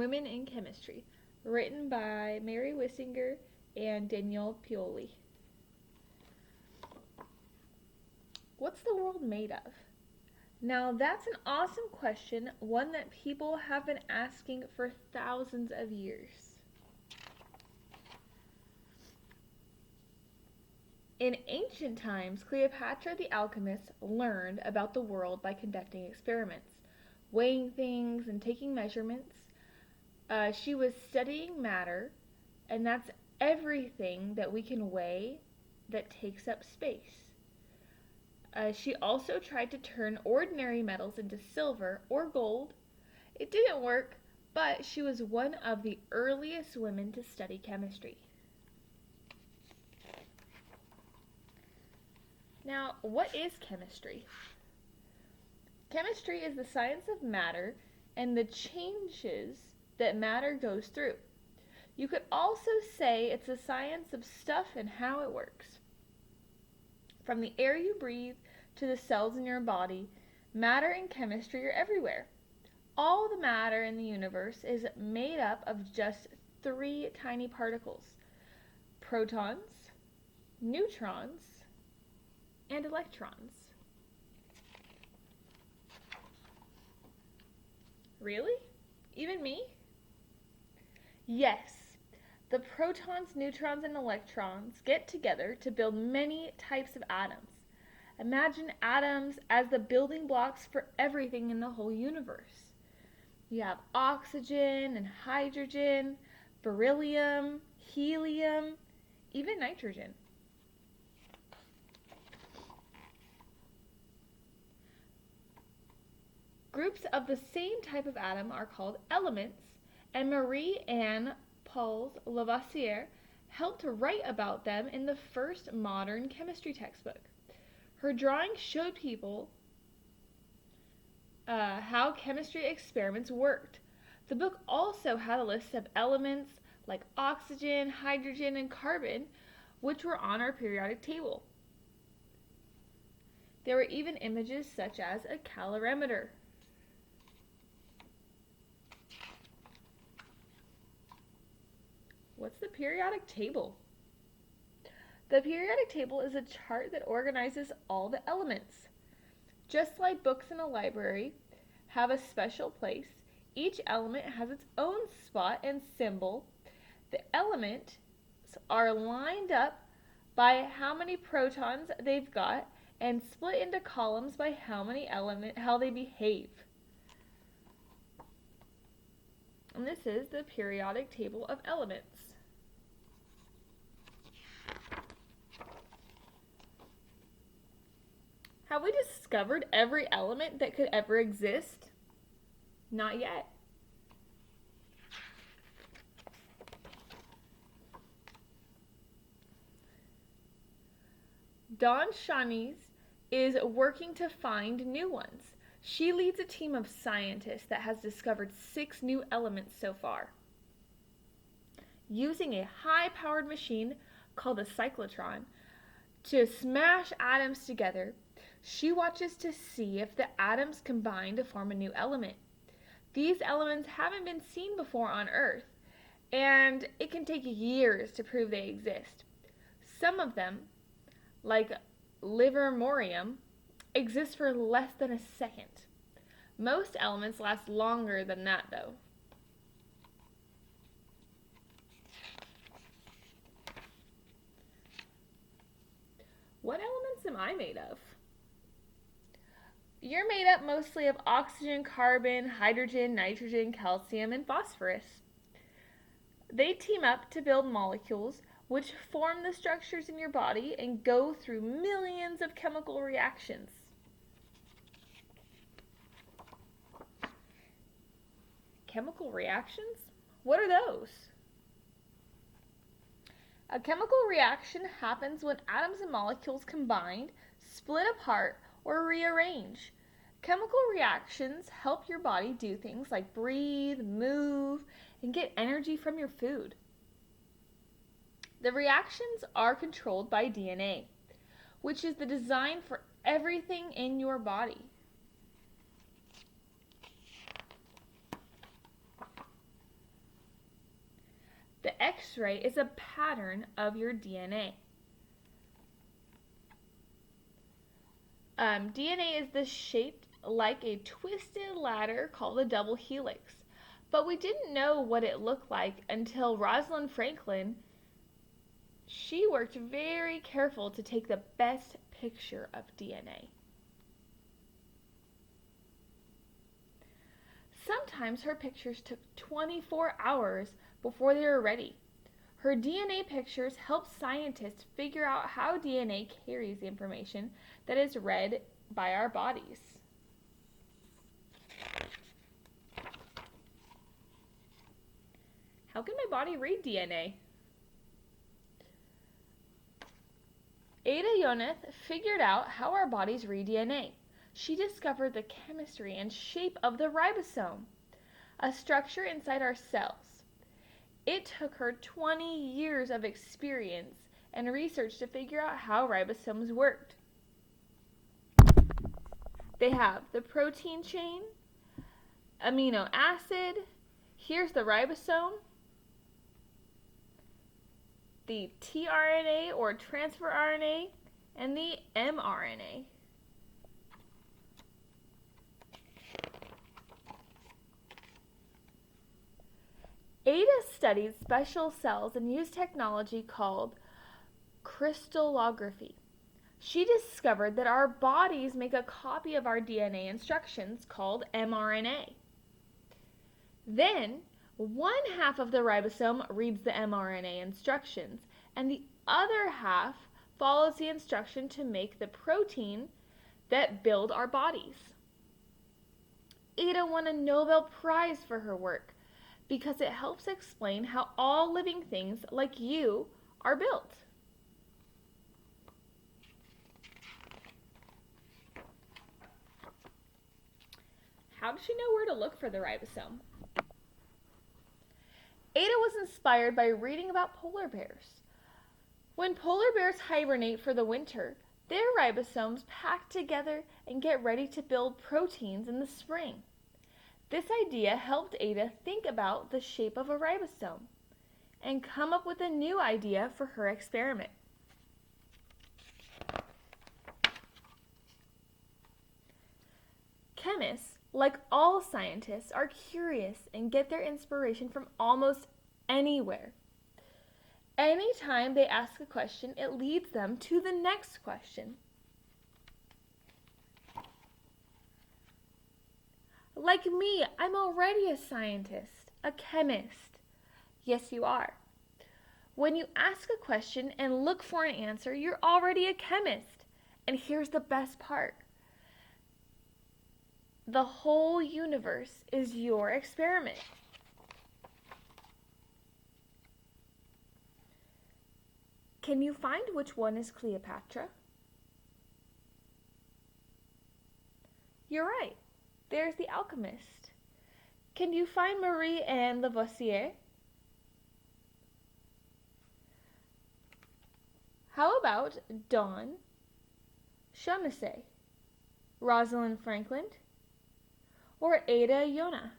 Women in Chemistry, written by Mary Wissinger and Danielle Pioli. What's the world made of? Now that's an awesome question, one that people have been asking for thousands of years. In ancient times, Cleopatra the alchemist learned about the world by conducting experiments, weighing things and taking measurements. She was studying matter, and that's everything that we can weigh that takes up space. She also tried to turn ordinary metals into silver or gold. It didn't work, but she was one of the earliest women to study chemistry. Now, what is chemistry? Chemistry is the science of matter and the changes that matter goes through. You could also say it's the science of stuff and how it works. From the air you breathe to the cells in your body, matter and chemistry are everywhere. All the matter in the universe is made up of just 3 tiny particles: protons, neutrons, and electrons. Really? Even me? Yes. The protons, neutrons, and electrons get together to build many types of atoms. Imagine atoms as the building blocks for everything in the whole universe. You have oxygen and hydrogen, beryllium, helium, even nitrogen. Groups of the same type of atom are called elements, and Marie-Anne Paul Lavoisier helped to write about them in the first modern chemistry textbook. Her drawings showed people how chemistry experiments worked. The book also had a list of elements like oxygen, hydrogen, and carbon, which were on our periodic table. There were even images such as a calorimeter. What's the periodic table? The periodic table is a chart that organizes all the elements. Just like books in a library have a special place, each element has its own spot and symbol. The elements are lined up by how many protons they've got and split into columns by how they behave. And this is the periodic table of elements. Have we discovered every element that could ever exist? Not yet. Dawn Shanice is working to find new ones. She leads a team of scientists that has discovered 6 new elements so far. Using a high-powered machine called a cyclotron to smash atoms together, she watches to see if the atoms combine to form a new element. These elements haven't been seen before on Earth, and it can take years to prove they exist. Some of them, like livermorium, exist for less than a second. Most elements last longer than that, though. What elements am I made of? You're made up mostly of oxygen, carbon, hydrogen, nitrogen, calcium, and phosphorus. They team up to build molecules which form the structures in your body and go through millions of chemical reactions. Chemical reactions? What are those? A chemical reaction happens when atoms and molecules combine, split apart, or rearrange. Chemical reactions help your body do things like breathe, move, and get energy from your food. The reactions are controlled by DNA, which is the design for everything in your body. X-ray is a pattern of your DNA. DNA is shaped like a twisted ladder called a double helix. But we didn't know what it looked like until Rosalind Franklin. She worked very careful to take the best picture of DNA. Sometimes her pictures took 24 hours before they were ready. Her DNA pictures help scientists figure out how DNA carries the information that is read by our bodies. How can my body read DNA? Ada Yonath figured out how our bodies read DNA. She discovered the chemistry and shape of the ribosome, a structure inside our cells. It took her 20 years of experience and research to figure out how ribosomes worked. They have the protein chain, amino acid, here's the ribosome, the tRNA or transfer RNA, and the mRNA. Ada studied special cells and used technology called crystallography. She discovered that our bodies make a copy of our DNA instructions called mRNA. Then, one half of the ribosome reads the mRNA instructions, and the other half follows the instruction to make the protein that build our bodies. Ada won a Nobel Prize for her work because it helps explain how all living things like you are built. How did she know where to look for the ribosome? Ada was inspired by reading about polar bears. When polar bears hibernate for the winter, their ribosomes pack together and get ready to build proteins in the spring. This idea helped Ada think about the shape of a ribosome and come up with a new idea for her experiment. Chemists, like all scientists, are curious and get their inspiration from almost anywhere. Anytime they ask a question, it leads them to the next question. Like me, I'm already a scientist, a chemist. Yes, you are. When you ask a question and look for an answer, you're already a chemist. And here's the best part. The whole universe is your experiment. Can you find which one is Cleopatra? You're right. There's the alchemist. Can you find Marie-Anne Lavoisier? How about Dawn Shaughnessy, Rosalind Franklin, or Ada Yonath?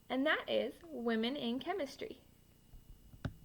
And that is Women in Chemistry.